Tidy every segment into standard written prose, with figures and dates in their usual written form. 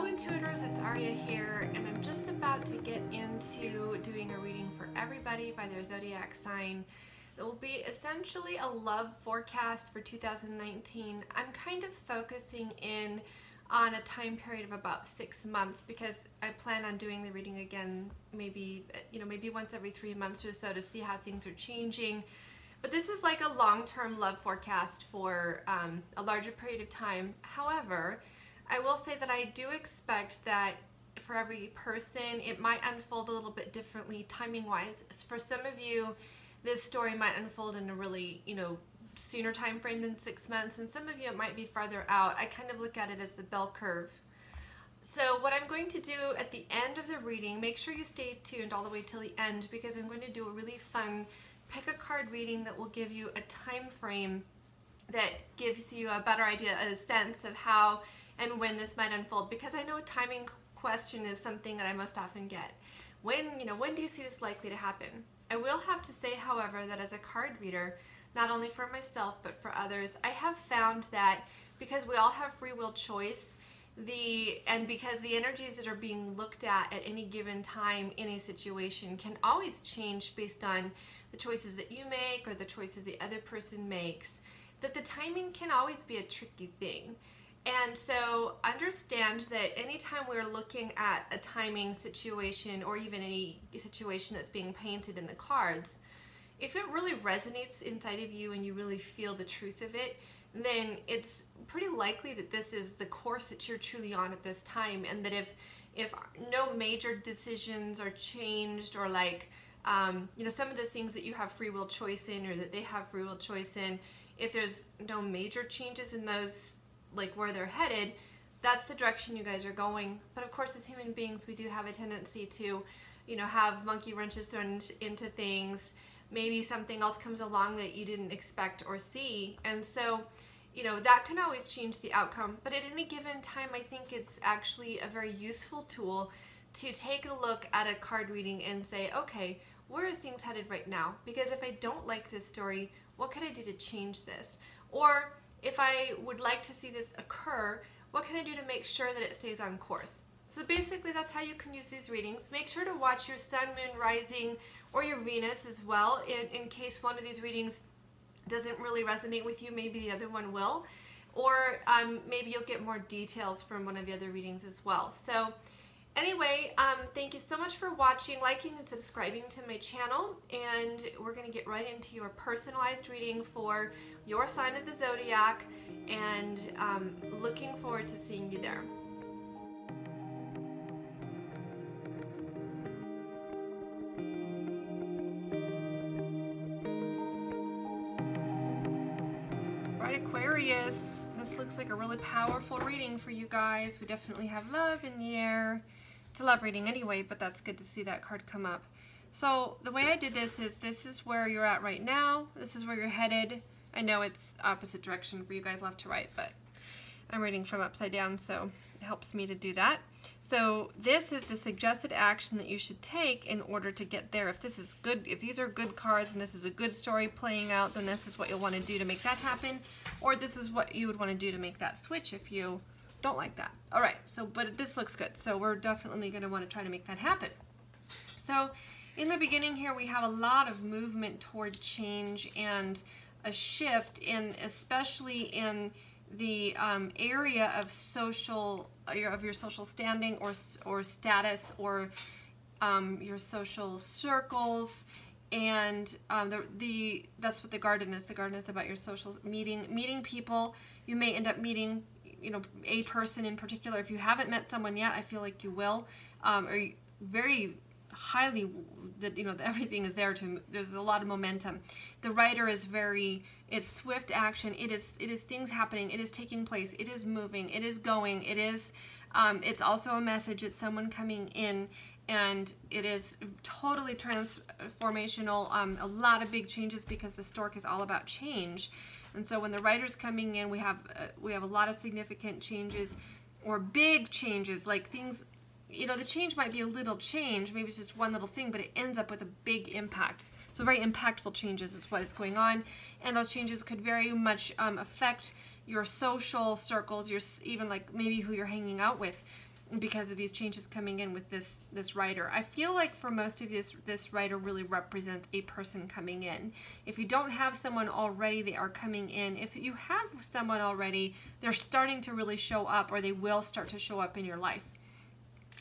Hello Intuitors, it's Aria here, and I'm just about to get into doing a reading for everybody by their zodiac sign. It will be essentially a love forecast for 2019. I'm kind of focusing in on a time period of about 6 months because I plan on doing the reading again maybe once every 3 months or so to see how things are changing. But this is like a long-term love forecast for a larger period of time. However, I will say that I do expect that for every person, it might unfold a little bit differently timing-wise. For some of you, this story might unfold in a really, sooner time frame than 6 months, and some of you it might be farther out. I kind of look at it as the bell curve. So what I'm going to do at the end of the reading, make sure you stay tuned all the way till the end because I'm going to do a really fun pick a card reading that will give you a time frame that gives you a better idea, a sense of how and when this might unfold, because I know a timing question is something that I most often get. When do you see this likely to happen? I will have to say, however, that as a card reader, not only for myself but for others, I have found that because we all have free will choice, and because the energies that are being looked at any given time in a situation can always change based on the choices that you make or the choices the other person makes, that the timing can always be a tricky thing. And so understand that anytime we're looking at a timing situation or even any situation that's being painted in the cards, if it really resonates inside of you and you really feel the truth of it, then it's pretty likely that this is the course that you're truly on at this time, and that if no major decisions are changed, or like some of the things that you have free will choice in or that they have free will choice in, if there's no major changes in those, like where they're headed, that's the direction you guys are going. But of course, as human beings, we do have a tendency to, have monkey wrenches thrown into things. Maybe something else comes along that you didn't expect or see. And so, that can always change the outcome. But at any given time, I think it's actually a very useful tool to take a look at a card reading and say, okay, where are things headed right now? Because if I don't like this story, what can I do to change this? Or if I would like to see this occur, what can I do to make sure that it stays on course? So basically, that's how you can use these readings. Make sure to watch your sun, moon, rising, or your Venus as well, in case one of these readings doesn't really resonate with you. Maybe the other one will. Or maybe you'll get more details from one of the other readings as well. So anyway, thank you so much for watching, liking, and subscribing to my channel. And we're going to get right into your personalized reading for your sign of the zodiac. And looking forward to seeing you there. Aquarius, this looks like a really powerful reading for you guys. We definitely have love in the air. It's a love reading anyway, but that's good to see that card come up. So the way I did this is where you're at right now. This is where you're headed. I know it's opposite direction for you guys, left to right, but I'm reading from upside down, so it helps me to do that. So this is the suggested action that you should take in order to get there. If this is good, if these are good cards and this is a good story playing out, then this is what you'll want to do to make that happen. Or this is what you would want to do to make that switch if you don't like that. All right, so but this looks good. So we're definitely going to want to try to make that happen. So in the beginning here, we have a lot of movement toward change and a shift, especially in the area of your social standing or status, or your social circles, and that's what the garden is. The garden is about your social meeting people. You may end up meeting a person in particular. If you haven't met someone yet, I feel like you will. Or very highly that everything is there there's a lot of momentum. The writer is it's swift action. It is things happening. It is taking place. It is moving. It is going. It is it's also a message. It's someone coming in, and it is totally transformational. A lot of big changes, because the stork is all about change. And so when the writer's coming in, we have a lot of significant changes or big changes, like things. The change might be a little change, maybe it's just one little thing, but it ends up with a big impact. So very impactful changes is what is going on, and those changes could very much affect your social circles, even like maybe who you're hanging out with. because of these changes coming in with this rider. I feel like for most of this rider really represents a person coming in. If you don't have someone already, they are coming in. If you have someone already, they're starting to really show up, or they will start to show up in your life.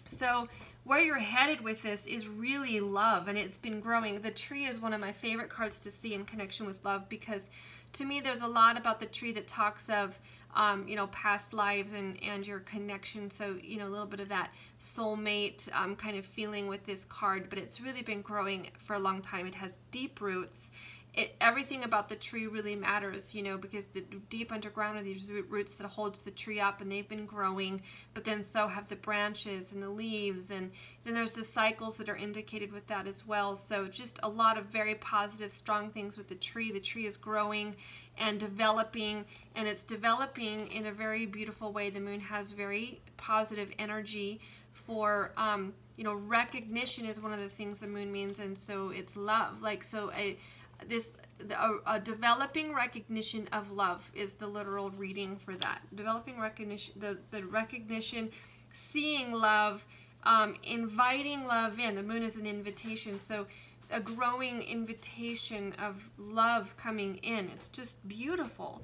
So where you're headed with this is really love, and it's been growing. The tree is one of my favorite cards to see in connection with love, because to me there's a lot about the tree that talks of you know, past lives and your connection. So, you know, a little bit of that soulmate kind of feeling with this card, but it's really been growing for a long time. It has deep roots. Everything about the tree really matters, you know, because the deep underground are these roots that holds the tree up, and they've been growing, but then so have the branches and the leaves, and then there's the cycles that are indicated with that as well. So just a lot of very positive, strong things with the tree. The tree is growing and developing, and it's developing in a very beautiful way. The moon has very positive energy for, you know, recognition is one of the things the moon means, and so it's love. Like, so a developing recognition of love is the literal reading for that. Developing recognition, the recognition, seeing love, inviting love in. The moon is an invitation, so a growing invitation of love coming in. It's just beautiful.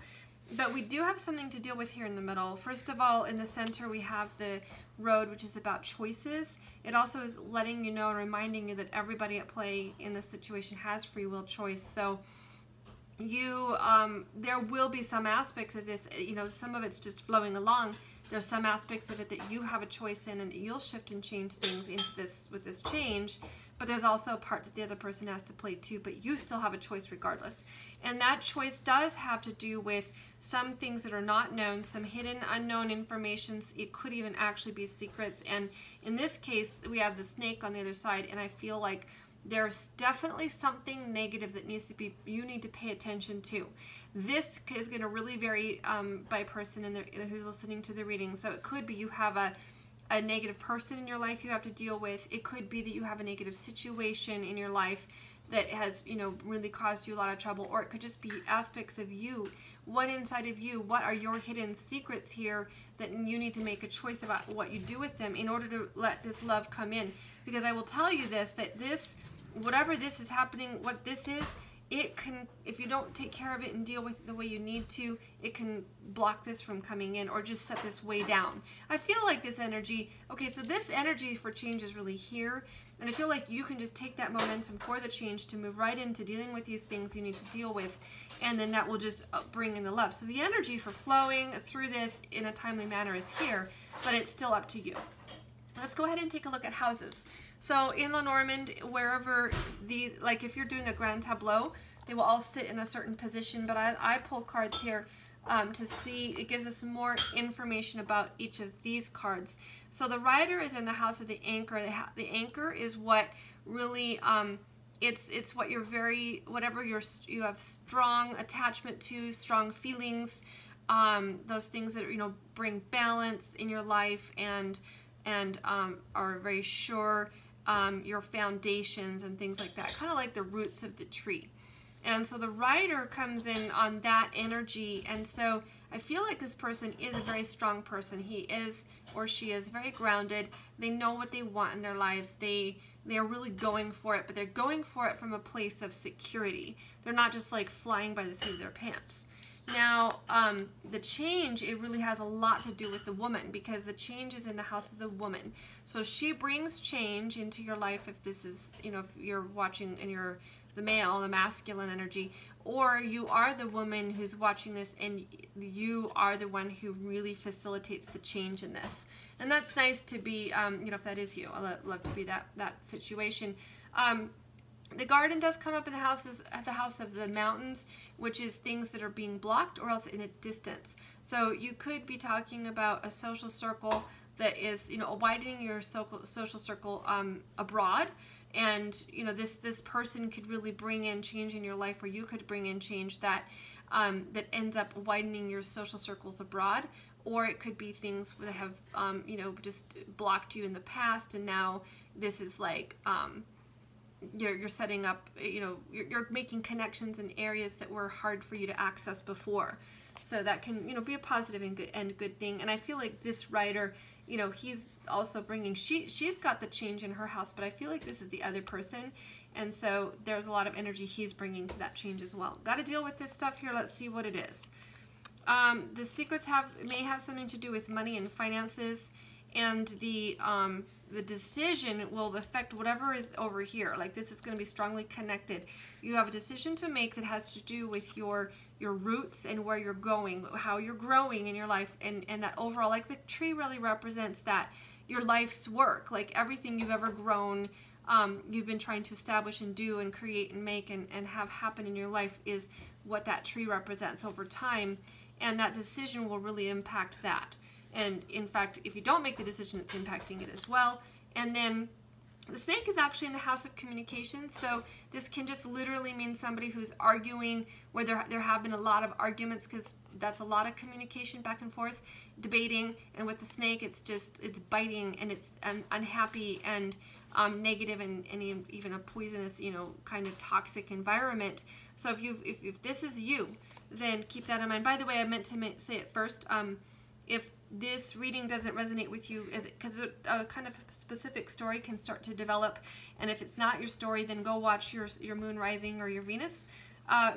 But we do have something to deal with here in the middle. First of all, in the center we have the road, which is about choices. It also is letting you know and reminding you that everybody at play in this situation has free will choice. So you there will be some aspects of this, you know, some of it's just flowing along. There's some aspects of it that you have a choice in, and you'll shift and change things into this with this change. But there's also a part that the other person has to play too, but you still have a choice regardless. And that choice does have to do with some things that are not known, some hidden, unknown informations. It could even actually be secrets. And in this case, we have the snake on the other side, and I feel like there's definitely something negative that needs to be, you need to pay attention to. This is going to really vary by person who's listening to the reading. So it could be you have a negative person in your life you have to deal with. It could be that you have a negative situation in your life that has, you know, really caused you a lot of trouble, or it could just be aspects of you. What inside of you, what are your hidden secrets here that you need to make a choice about what you do with them in order to let this love come in? Because I will tell you this, that this, whatever this is happening, what this is, it can, if you don't take care of it and deal with it the way you need to, it can block this from coming in, or just set this way down. I feel like this energy, okay, so this energy for change is really here, and I feel like you can just take that momentum for the change to move right into dealing with these things you need to deal with, and then that will just bring in the love. So the energy for flowing through this in a timely manner is here, but it's still up to you. Let's go ahead and take a look at houses. So in Lenormand, wherever these, like if you're doing a grand tableau, they will all sit in a certain position, but I pull cards here to see, it gives us more information about each of these cards. So the rider is in the house of the anchor. The anchor is what really, it's what you're very, whatever you have strong attachment to, strong feelings, those things that, you know, bring balance in your life and are very sure, your foundations and things like that, kind of like the roots of the tree. And so the rider comes in on that energy, and so I feel like this person is a very strong person. He is, or she is, very grounded. They know what they want in their lives. They are really going for it, but they're going for it from a place of security. They're not just like flying by the seat of their pants. Now, the change, it really has a lot to do with the woman, because the change is in the house of the woman. So she brings change into your life if this is, you know, if you're watching and you're the male, the masculine energy, or you are the woman who's watching this and you are the one who really facilitates the change in this. And that's nice to be, you know, if that is you, I love to be that situation. The garden does come up in the houses, at the house of the mountains, which is things that are being blocked or else in a distance. So you could be talking about a social circle that is, you know, widening your social circle abroad. And, you know, this person could really bring in change in your life, or you could bring in change that that ends up widening your social circles abroad. Or it could be things that have, you know, just blocked you in the past, and now this is like, you're setting up, you know, you're making connections in areas that were hard for you to access before. So that can, you know, be a positive and good thing. And I feel like this writer, you know, he's also bringing, she's got the change in her house, but I feel like this is the other person. And so there's a lot of energy he's bringing to that change as well. Got to deal with this stuff here. Let's see what it is. The secrets may have something to do with money and finances, and the decision will affect whatever is over here. Like, this is going to be strongly connected. You have a decision to make that has to do with your roots and where you're going, how you're growing in your life, and that overall, like the tree really represents that, your life's work, like everything you've ever grown, you've been trying to establish and do and create and make and have happen in your life is what that tree represents over time, and that decision will really impact that. And in fact, if you don't make the decision, it's impacting it as well. And then the snake is actually in the house of communication. So this can just literally mean somebody who's arguing, where there have been a lot of arguments, because that's a lot of communication back and forth, debating. And with the snake, it's biting, and it's unhappy and negative, and even a poisonous, you know, kind of toxic environment. So if this is you, then keep that in mind. By the way, I meant to say it first. If this reading doesn't resonate with you, because a kind of specific story can start to develop, and if it's not your story, then go watch your moon rising or your Venus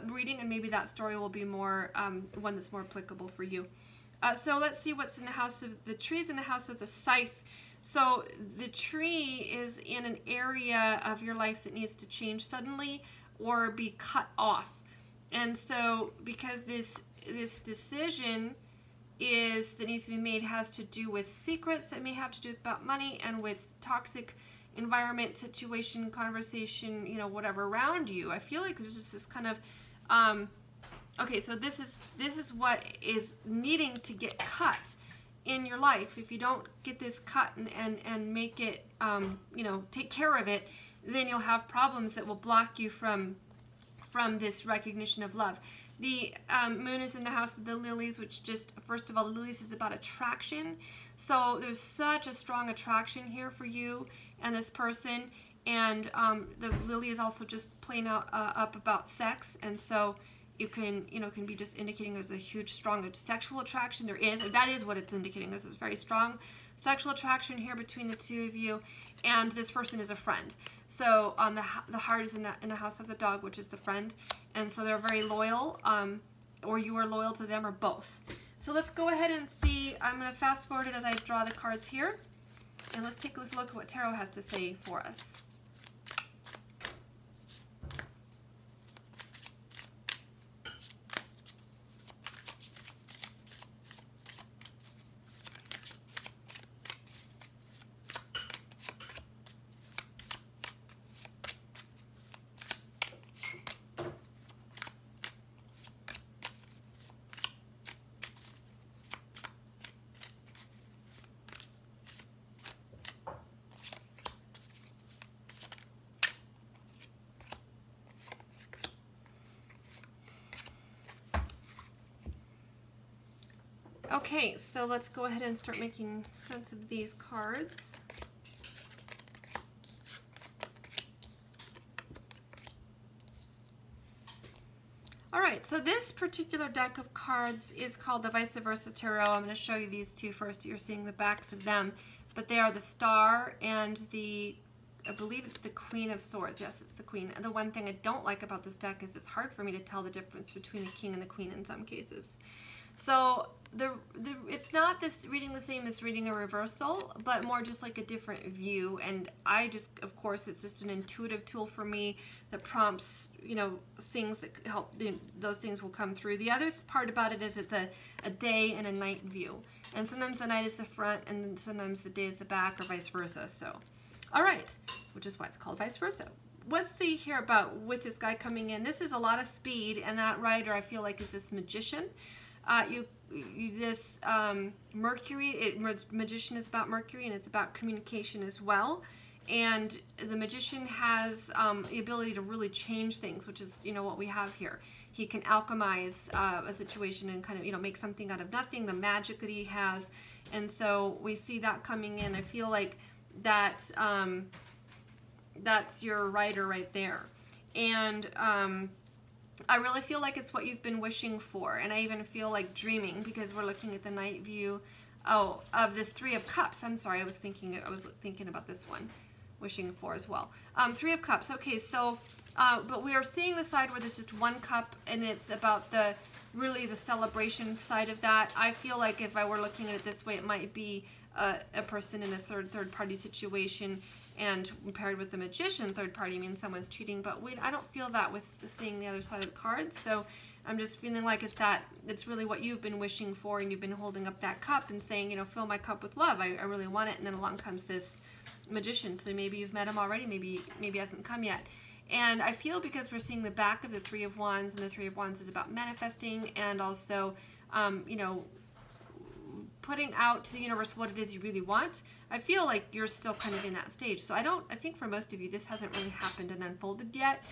reading, and maybe that story will be more one that's more applicable for you. So let's see what's in the house of the trees, in the house of the scythe. So the tree is in an area of your life that needs to change suddenly or be cut off. And so because this decision that needs to be made has to do with secrets that may have to do about money, and with toxic environment, situation, conversation, you know, whatever around you. I feel like there's just this kind of okay, so this is what is needing to get cut in your life. If you don't get this cut and make it you know, take care of it, then you'll have problems that will block you from this recognition of love. The moon is in the house of the lilies, which just, first of all, the lilies is about attraction. So there's such a strong attraction here for you and this person. And the lily is also just playing out up about sex. And so you can be just indicating there's a huge, strong sexual attraction. That is what it's indicating. This is very strong sexual attraction here between the two of you. And this person is a friend. So the heart is in the house of the dog, which is the friend. And so they're very loyal, or you are loyal to them, or both. So let's go ahead and see. I'm going to fast forward it as I draw the cards here. And let's take a look at what Tarot has to say for us. Okay, so let's go ahead and start making sense of these cards. All right, so this particular deck of cards is called the Vice Versa Tarot. I'm going to show you these two first. You're seeing the backs of them, but they are the Star and I believe it's the Queen of Swords. Yes, it's the Queen. And the one thing I don't like about this deck is it's hard for me to tell the difference between the King and the Queen in some cases. So it's not this reading the same as reading a reversal, but more just like a different view. And I just, of course, it's just an intuitive tool for me that prompts, you know, things that help, those things will come through. The other part about it is it's a day and a night view. And sometimes the night is the front and sometimes the day is the back, or vice versa. So, all right, which is why it's called Vice Versa. Let's see here about with this guy coming in. This is a lot of speed, and that rider I feel like is this magician. This Mercury, magician is about Mercury, and it's about communication as well. And the magician has the ability to really change things, which is, you know, what we have here. He can alchemize a situation and kind of, you know, make something out of nothing, the magic that he has. And so we see that coming in. I feel like that that's your writer right there. And I really feel like it's what you've been wishing for, and I even feel like dreaming, because we're looking at the night view of this Three of Cups. I'm sorry, I was thinking about this one, wishing for as well. Three of Cups. Okay, so but we are seeing the side where there's just one cup, and it's about really the celebration side of that. I feel like if I were looking at it this way, it might be a person in a third party situation, and paired with the Magician. Third party means someone's cheating, but I don't feel that with seeing the other side of the cards. So I'm just feeling like it's really what you've been wishing for, and you've been holding up that cup and saying, you know, fill my cup with love. I really want it. And then along comes this Magician. So maybe you've met him already, maybe he hasn't come yet. And I feel, because we're seeing the back of the Three of Wands, and the Three of Wands is about manifesting, and also, you know, putting out to the universe what it is you really want. I feel like you're still kind of in that stage. So I think for most of you, this hasn't really happened and unfolded yet.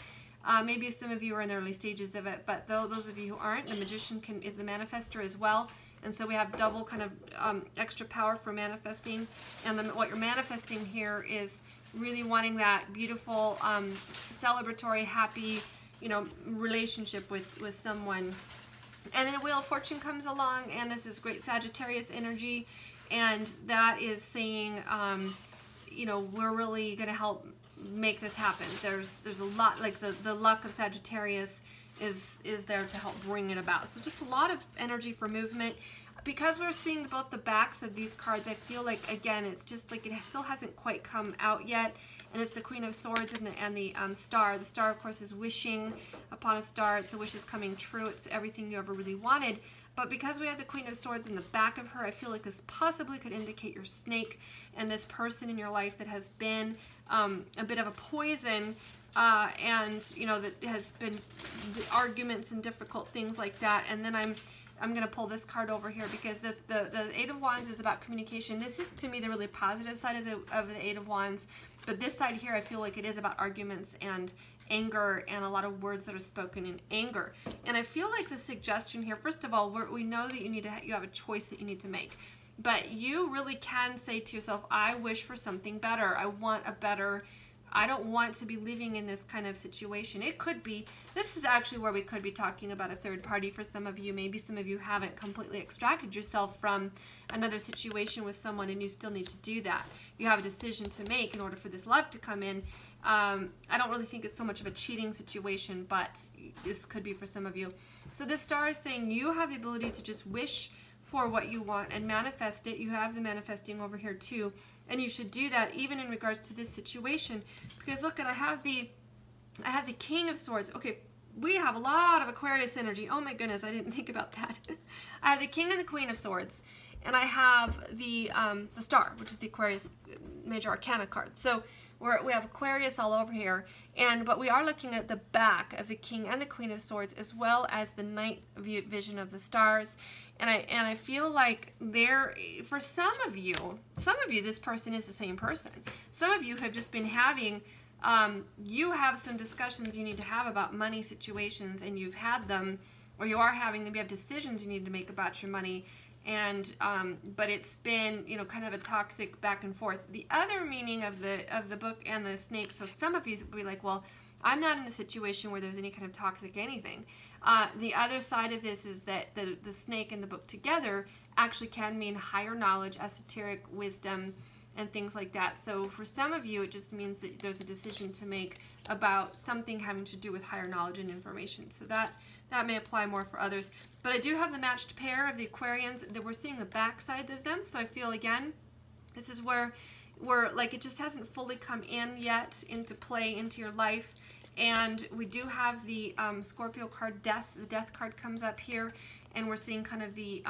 Maybe some of you are in the early stages of it, but those of you who aren't, the Magician is the manifester as well. And so we have double kind of extra power for manifesting. And then what you're manifesting here is really wanting that beautiful, celebratory, happy, you know, relationship with someone. And then a Wheel of Fortune comes along, and this is great Sagittarius energy, and that is saying, you know, we're really going to help make this happen. There's a lot, like the luck of Sagittarius is there to help bring it about. So just a lot of energy for movement. Because we're seeing both the backs of these cards, I feel like, again, it's just like it still hasn't quite come out yet. And it's the Queen of Swords and the Star. The Star, of course, is wishing upon a star. It's the wishes coming true. It's everything you ever really wanted. But because we have the Queen of Swords in the back of her, I feel like this possibly could indicate your snake and this person in your life that has been a bit of a poison, and, you know, that has been arguments and difficult things like that. And then I'm going to pull this card over here, because the Eight of Wands is about communication. This is, to me, the really positive side of the Eight of Wands. But this side here, I feel like it is about arguments and anger, and a lot of words that are spoken in anger. And I feel like the suggestion here, first of all, we know that you have a choice that you need to make. But you really can say to yourself, I wish for something better. I want a better... I don't want to be living in this kind of situation. It could be, this is actually where we could be talking about a third party for some of you. Maybe some of you haven't completely extracted yourself from another situation with someone, and you still need to do that. You have a decision to make in order for this love to come in. I don't really think it's so much of a cheating situation, but this could be for some of you. So this star is saying you have the ability to just wish for what you want and manifest it. You have the manifesting over here too. And you should do that even in regards to this situation. Because look, I have the King of Swords. Okay, we have a lot of Aquarius energy. Oh my goodness, I didn't think about that. I have the King and the Queen of Swords. And I have the Star, which is the Aquarius Major Arcana card. So we have Aquarius all over here. But we are looking at the back of the King and the Queen of Swords, as well as the night vision of the stars. And I feel like for some of you, this person is the same person. Some of you have just been having, you have some discussions you need to have about money situations, and you've had them, or you are having them. You have decisions you need to make about your money, and but it's been, you know, kind of a toxic back and forth. The other meaning of the book and the snake. So some of you will be like, well, I'm not in a situation where there's any kind of toxic anything. The other side of this is that the snake and the book together actually can mean higher knowledge, esoteric wisdom, and things like that. So for some of you, it just means that there's a decision to make about something having to do with higher knowledge and information. So that may apply more for others. But I do have the matched pair of the Aquarians that we're seeing the back sides of them. So I feel, again, this is where like it just hasn't fully come in yet into play into your life. And we do have the Scorpio card, Death. The Death card comes up here, and we're seeing kind of the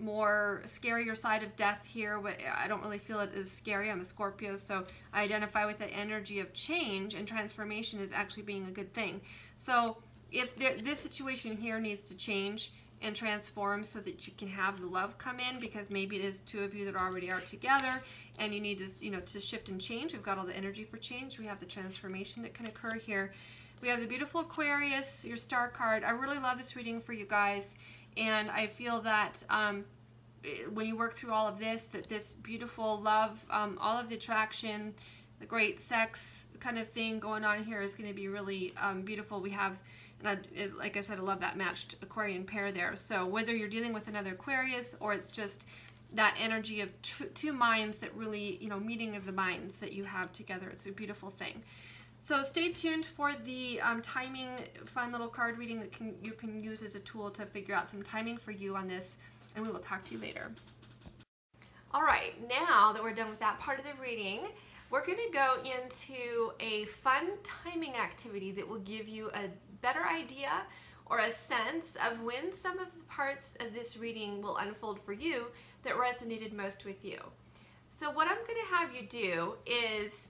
more scarier side of death here. But I don't really feel it as scary. I'm a Scorpio, so I identify with the energy of change, and transformation is actually being a good thing. So if this situation here needs to change and transform so that you can have the love come in, because maybe it is two of you that already are together, and you need to, you know, to shift and change. We've got all the energy for change. We have the transformation that can occur here. We have the beautiful Aquarius, your star card. I really love this reading for you guys, and I feel that when you work through all of this, that this beautiful love, all of the attraction, the great sex kind of thing going on here is going to be really beautiful. We have, and like I said, I love that matched Aquarian pair there. So whether you're dealing with another Aquarius or it's just that energy of two minds that really, you know, meeting of the minds that you have together, it's a beautiful thing. So stay tuned for the timing, fun little card reading that you can use as a tool to figure out some timing for you on this, and we will talk to you later. All right, now that we're done with that part of the reading, we're going to go into a fun timing activity that will give you a better idea or a sense of when some of the parts of this reading will unfold for you that resonated most with you. So what I'm going to have you do is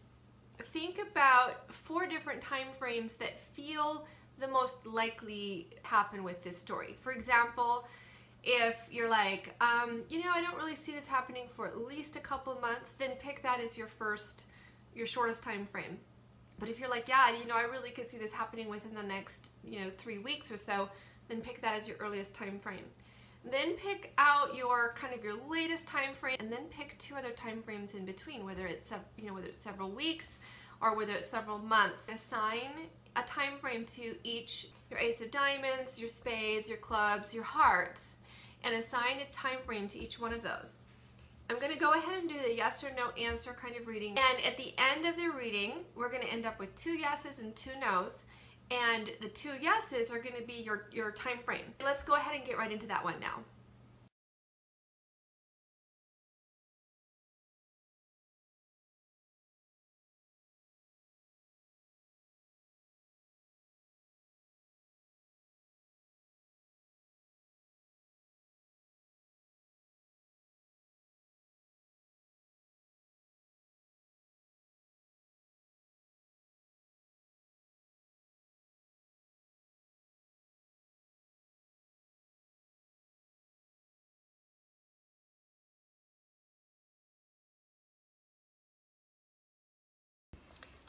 think about 4 different time frames that feel the most likely happen with this story. For example, if you're like, you know, I don't really see this happening for at least a couple months, then pick that as your shortest time frame. But if you're like, yeah, you know, I really could see this happening within the next, you know, 3 weeks or so, then pick that as your earliest time frame. Then pick out your kind of your latest time frame, and then pick 2 other time frames in between, whether it's, you know, whether it's several weeks or whether it's several months. Assign a time frame to each, your ace of diamonds, your spades, your clubs, your hearts, and assign a time frame to each one of those. I'm going to go ahead and do the yes or no answer kind of reading, and at the end of the reading we're going to end up with 2 yeses and 2 nos, and the 2 yeses are going to be your time frame. Let's go ahead and get right into that one now.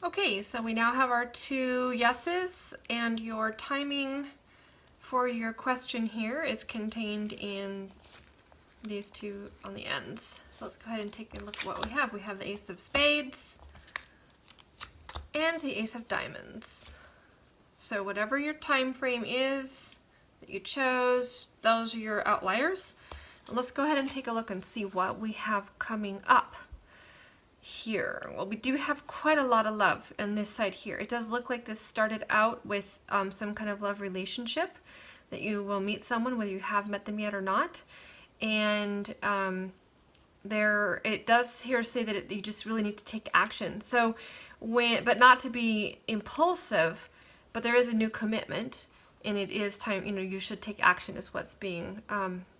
Okay, so we now have our 2 yeses, and your timing for your question here is contained in these 2 on the ends. So let's go ahead and take a look at what we have. We have the ace of spades and the ace of diamonds. So whatever your time frame is that you chose, those are your outliers. Let's go ahead and take a look and see what we have coming up here. Well, we do have quite a lot of love on this side here. It does look like this started out with some kind of love relationship, that you will meet someone whether you have met them yet or not. And it does here say that you just really need to take action. So but not to be impulsive, but there is a new commitment, and it is time, you know, you should take action is what's being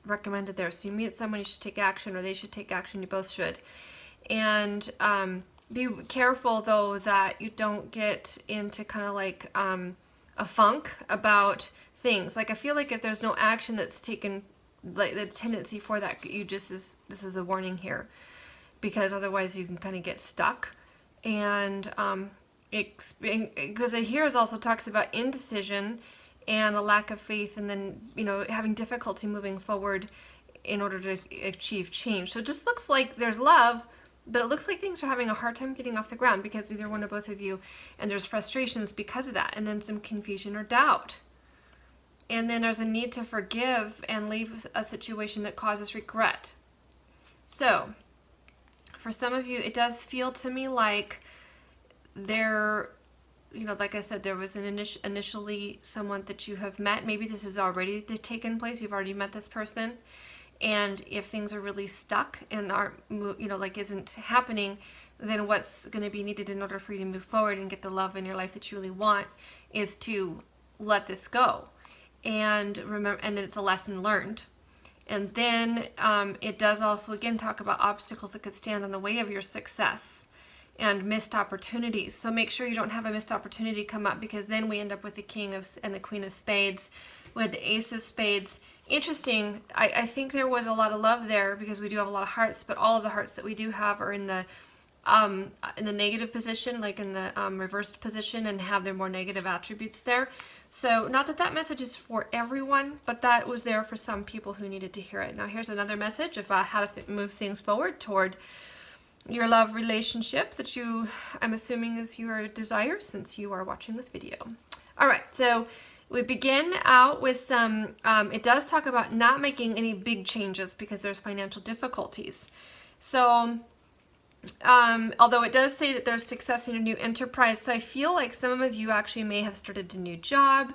recommended there. So you meet someone, you should take action, or they should take action, you both should. And be careful though that you don't get into kind of like a funk about things. Like I feel like if there's no action that's taken, like the tendency for that, this is a warning here, because otherwise you can kind of get stuck. And because here is also talks about indecision and a lack of faith, and then, you know, having difficulty moving forward in order to achieve change. So it just looks like there's love, but it looks like things are having a hard time getting off the ground because either one or both of you, and there's frustrations because of that, and then some confusion or doubt. And then there's a need to forgive and leave a situation that causes regret. So for some of you, it does feel to me like there, you know, like I said, there was an initially someone that you have met. Maybe this has already taken place. You've already met this person. And if things are really stuck and aren't, you know, like isn't happening, then what's going to be needed in order for you to move forward and get the love in your life that you really want is to let this go. And remember, and it's a lesson learned. And then it does also, again, talk about obstacles that could stand in the way of your success and missed opportunities. So make sure you don't have a missed opportunity come up, because then we end up with the King of and the Queen of Spades, with the Ace of Spades. Interesting, I think there was a lot of love there because we do have a lot of hearts, but all of the hearts that we do have are in the negative position, like in the reversed position, and have their more negative attributes there. So not that that message is for everyone, but that was there for some people who needed to hear it. Now here's another message about how to move things forward toward your love relationship that I'm assuming is your desire since you are watching this video. All right, so we begin out with some, it does talk about not making any big changes because there's financial difficulties. So, although it does say that there's success in a new enterprise, so I feel like some of you actually may have started a new job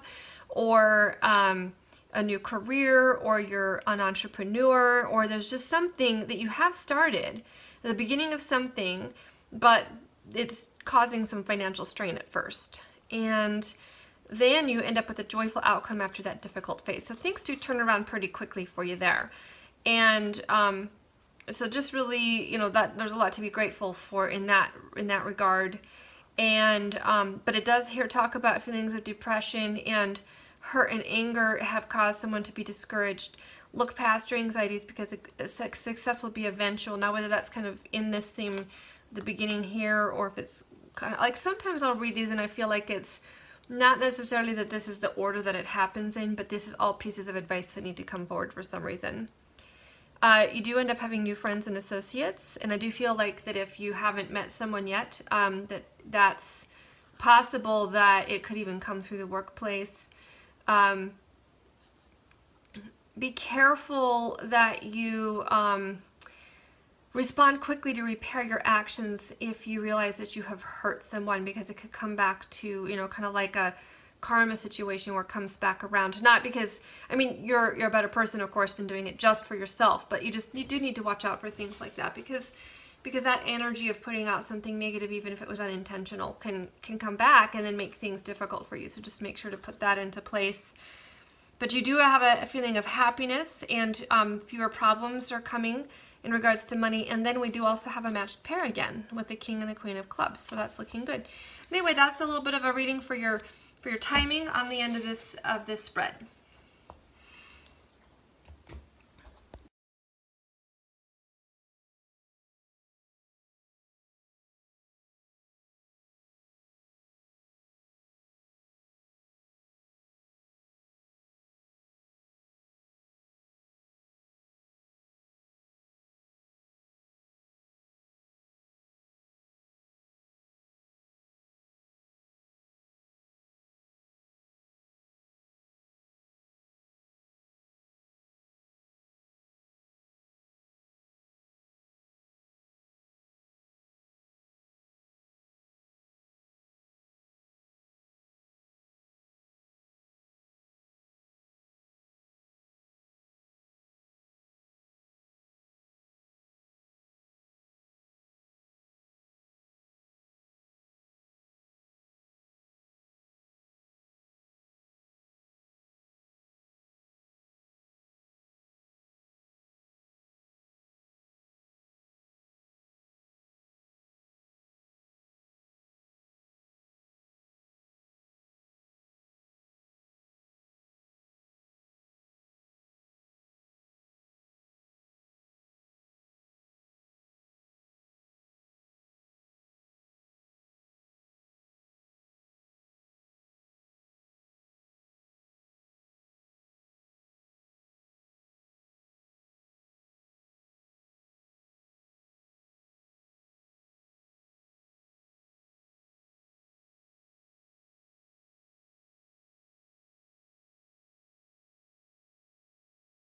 or a new career, or you're an entrepreneur, or there's just something that you have started at the beginning of something, but it's causing some financial strain at first. And then you end up with a joyful outcome after that difficult phase. So things do turn around pretty quickly for you there. And so just really, you know, that there's a lot to be grateful for in that regard. And but it does here talk about feelings of depression and hurt and anger have caused someone to be discouraged. Look past your anxieties because success will be eventual. Now, whether that's kind of in this the beginning here, or if it's kind of like, sometimes I'll read these and I feel like it's not necessarily that this is the order that it happens in, but this is all pieces of advice that need to come forward for some reason. You do end up having new friends and associates, and I do feel like that if you haven't met someone yet, that's possible that it could even come through the workplace. Be careful that you respond quickly to repair your actions if you realize that you have hurt someone, because it could come back to, you know, kind of like a karma situation where it comes back around. Not because, I mean, you're a better person, of course, than doing it just for yourself, but you do need to watch out for things like that, because that energy of putting out something negative, even if it was unintentional, can come back and then make things difficult for you. So just make sure to put that into place. But you do have a feeling of happiness, and fewer problems are coming in regards to money. And then we do also have a matched pair again with the King and the Queen of Clubs. So that's looking good. Anyway, that's a little bit of a reading for your timing on the end of this spread.